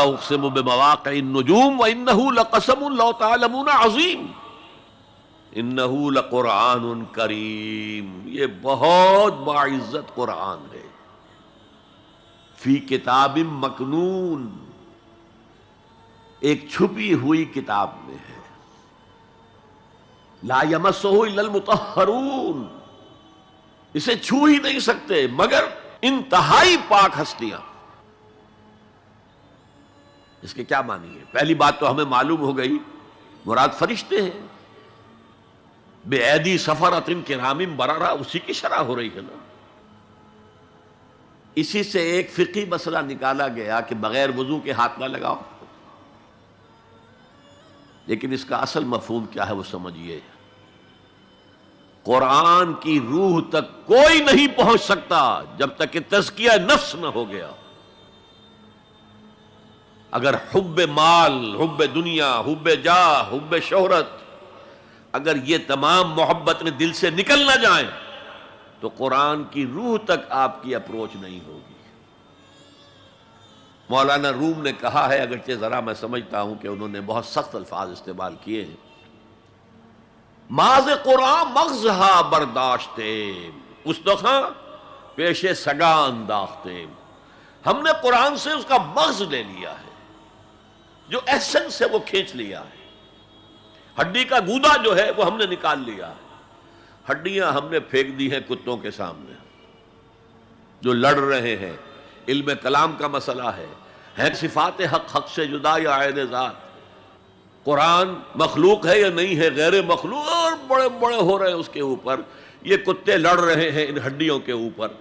اقسم بمواقع النجوم وانہ لقسم لو تعلمون عظیم انہ لقرآن کریم، یہ بہت باعزت قرآن ہے، فی کتاب مکنون، ایک چھپی ہوئی کتاب میں ہے، لا یمسہ الا المطہرون، اسے چھو ہی نہیں سکتے مگر انتہائی پاک ہستیاں۔ اس کے کیا معنی ہے؟ پہلی بات تو ہمیں معلوم ہو گئی، مراد فرشتے ہیں، بے ایدی سفرۃ کرام بررہ، اسی کی شرح ہو رہی ہے نا۔ اسی سے ایک فقہی مسئلہ نکالا گیا کہ بغیر وضو کے ہاتھ نہ لگاؤ، لیکن اس کا اصل مفہوم کیا ہے وہ سمجھیے۔ قرآن کی روح تک کوئی نہیں پہنچ سکتا جب تک کہ تزکیہ نفس نہ ہو گیا۔ اگر حب مال، حب دنیا، حب جاہ، حب شہرت، اگر یہ تمام محبت دل سے نکل نہ جائیں تو قرآن کی روح تک آپ کی اپروچ نہیں ہوگی۔ مولانا روم نے کہا ہے، اگرچہ ذرا میں سمجھتا ہوں کہ انہوں نے بہت سخت الفاظ استعمال کیے ہیں، ماز قرآن مغزہا برداشتے استخاں پیش سگاں انداختے، ہم نے قرآن سے اس کا مغز لے لیا ہے، جو ایسنس ہے وہ کھینچ لیا ہے، ہڈی کا گودا جو ہے وہ ہم نے نکال لیا ہے، ہڈیاں ہم نے پھینک دی ہیں کتوں کے سامنے جو لڑ رہے ہیں۔ علم کلام کا مسئلہ ہے صفات حق حق سے جدا یا عین ذات، قرآن مخلوق ہے یا نہیں ہے، غیر مخلوق، اور بڑے بڑے ہو رہے ہیں اس کے اوپر، یہ کتے لڑ رہے ہیں ان ہڈیوں کے اوپر۔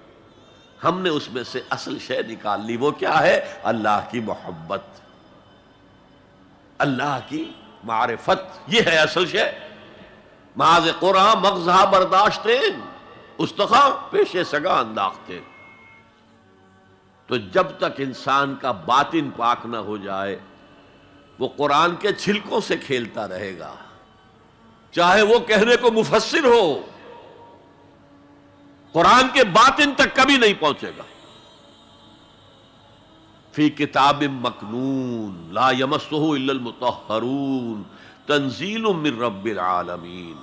ہم نے اس میں سے اصل شے نکال لی، وہ کیا ہے؟ اللہ کی محبت، اللہ کی معرفت، یہ ہے اصل شے۔ ماذ قرآن مغزہ برداشتے استخاں پیش سگاں انداختے۔ تو جب تک انسان کا باطن پاک نہ ہو جائے وہ قرآن کے چھلکوں سے کھیلتا رہے گا، چاہے وہ کہنے کو مفسر ہو، قرآن کے باطن تک کبھی نہیں پہنچے گا۔ فی کتاب مکنون لا یمسہ الا المطہرون تنزیل من رب العالمین،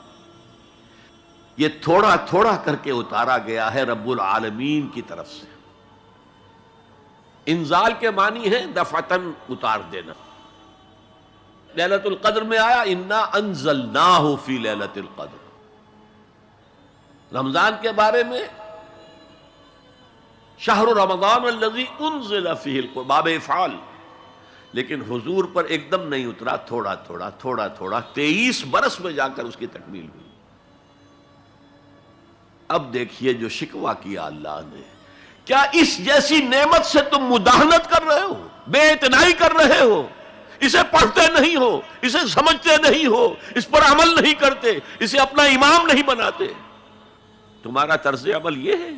یہ تھوڑا تھوڑا کر کے اتارا گیا ہے رب العالمین کی طرف سے۔ انزال کے معنی ہے دفعتاً اتار دینا۔ لیلۃ القدر میں آیا انا انزلناہ فی لیلۃ القدر، رمضان کے بارے میں شہر رمضان الذی انزل فیہ القرآن، باب افعال، لیکن حضور پر ایک دم نہیں اترا، تھوڑا تھوڑا تھوڑا تھوڑا 23 برس میں جا کر اس کی تکمیل ہوئی۔ اب دیکھیے جو شکوہ کیا اللہ نے، کیا اس جیسی نعمت سے تم مداہنت کر رہے ہو، بے اعتنائی کر رہے ہو، اسے پڑھتے نہیں ہو، اسے سمجھتے نہیں ہو، اس پر عمل نہیں کرتے، اسے اپنا امام نہیں بناتے؟ تمہارا طرز عمل یہ ہے،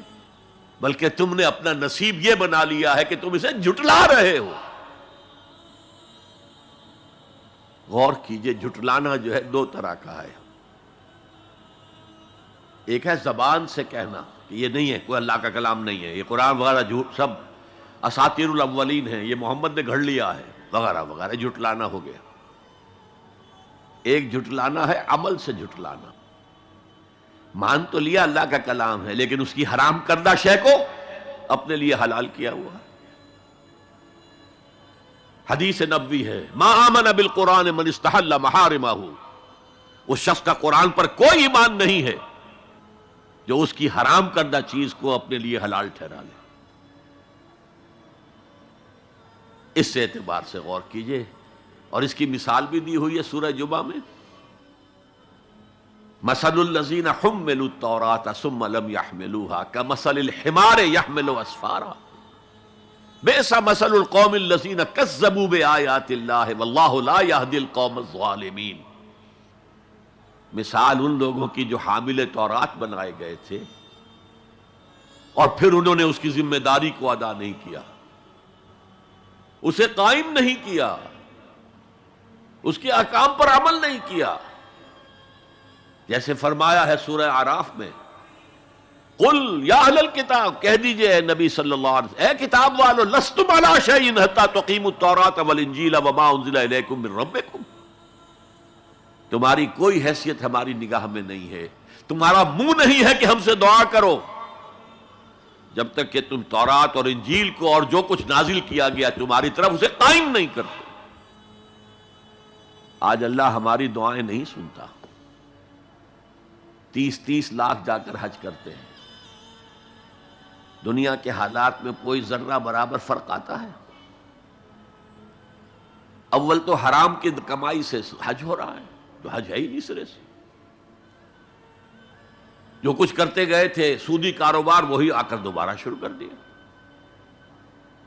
بلکہ تم نے اپنا نصیب یہ بنا لیا ہے کہ تم اسے جھٹلا رہے ہو۔ غور کیجئے، جھٹلانا جو ہے دو طرح کا ہے، ایک ہے زبان سے کہنا کہ یہ نہیں ہے، کوئی اللہ کا کلام نہیں ہے، یہ قرآن وغیرہ جھوٹ، سب اساطیر الاولین ہیں، یہ محمد نے گھڑ لیا ہے وغیرہ وغیرہ، جھٹلانا ہو گیا۔ ایک جھٹلانا ہے عمل سے جھٹلانا، مان تو لیا اللہ کا کلام ہے لیکن اس کی حرام کردہ شے کو اپنے لیے حلال کیا ہوا۔ حدیث نبوی ہے ما آمن بالقرآن من استحل محارمہ، اس شخص کا قرآن پر کوئی ایمان نہیں ہے جو اس کی حرام کردہ چیز کو اپنے لیے حلال ٹھہرا لے۔ اس اعتبار سے غور کیجئے، اور اس کی مثال بھی دی ہوئی ہے سورہ جمعہ میں، مثل الذین حملوا التوراۃ ثم لم يحملوها كمثل الحمار يحمل اسفارا بئس مثل القوم الذین کذبوا بآیات اللہ واللہ لا يهدی القوم الظالمین۔ مثال ان لوگوں کی جو حامل تورات بنائے گئے تھے اور پھر انہوں نے اس کی ذمہ داری کو ادا نہیں کیا، اسے قائم نہیں کیا، اس کے احکام پر عمل نہیں کیا۔ جیسے فرمایا ہے سورہ اعراف میں قل یا اہل الکتاب، کہہ دیجئے اے نبی صلی اللہ علیہ وسلم، اے کتاب والو، لستم علی شیء حتی تقیموا التوراۃ والانجیل وما انزل الیکم من ربکم، تمہاری کوئی حیثیت ہماری نگاہ میں نہیں ہے، تمہارا منہ نہیں ہے کہ ہم سے دعا کرو جب تک کہ تم تورات اور انجیل کو اور جو کچھ نازل کیا گیا تمہاری طرف اسے قائم نہیں کرتے۔ آج اللہ ہماری دعائیں نہیں سنتا، 30 لاکھ جا کر حج کرتے ہیں، دنیا کے حالات میں کوئی ذرہ برابر فرق آتا ہے؟ اول تو حرام کی کمائی سے حج ہو رہا ہے، تو حج ہے ہی نہیں سرے سے، جو کچھ کرتے گئے تھے سودی کاروبار وہی آ کر دوبارہ شروع کر دیا،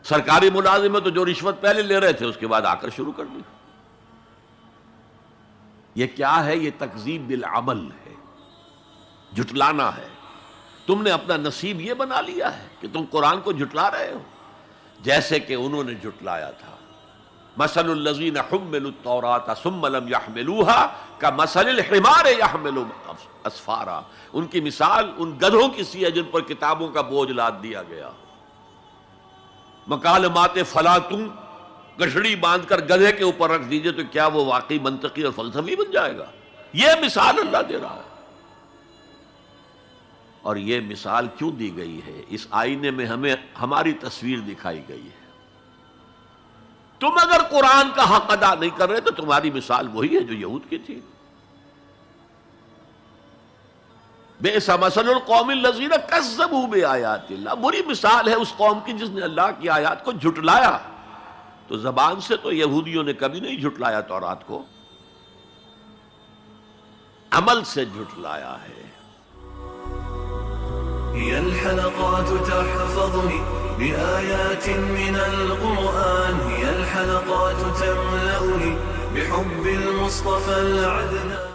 سرکاری ملازم تو جو رشوت پہلے لے رہے تھے اس کے بعد آ کر شروع کر دی۔ یہ کیا ہے؟ یہ تکذیب بالعمل ہے، جھٹلانا ہے۔ تم نے اپنا نصیب یہ بنا لیا ہے کہ تم قرآن کو جھٹلا رہے ہو، جیسے کہ انہوں نے جھٹلایا تھا۔ مثل الذین حملوا التوراۃ ثم لم يحملوها كمثل الحمار يحمل اسفارا، ان کی مثال ان گدھوں کی سی ہے جن پر کتابوں کا بوجھ لاد دیا گیا۔ مکالمات فلاطوں، گٹھڑی باندھ کر گدھے کے اوپر رکھ دیجئے تو کیا وہ واقعی منطقی اور فلسفی بن جائے گا؟ یہ مثال اللہ دے رہا ہے۔ اور یہ مثال کیوں دی گئی ہے؟ اس آئینے میں ہمیں ہماری تصویر دکھائی گئی ہے۔ تم اگر قرآن کا حق ادا نہیں کر رہے تو تمہاری مثال وہی ہے جو یہود کی تھی۔ بئس مثل القوم الذین کذبوا بآیات اللہ، بری مثال ہے اس قوم کی جس نے اللہ کی آیات کو جھٹلایا۔ تو زبان سے تو یہودیوں نے کبھی نہیں جھٹلایا تورات کو، عمل سے جھٹلایا ہے۔ هي الحلقات تحفظني بآيات من القرآن، هي الحلقات تملأني بحب المصطفى العدنان.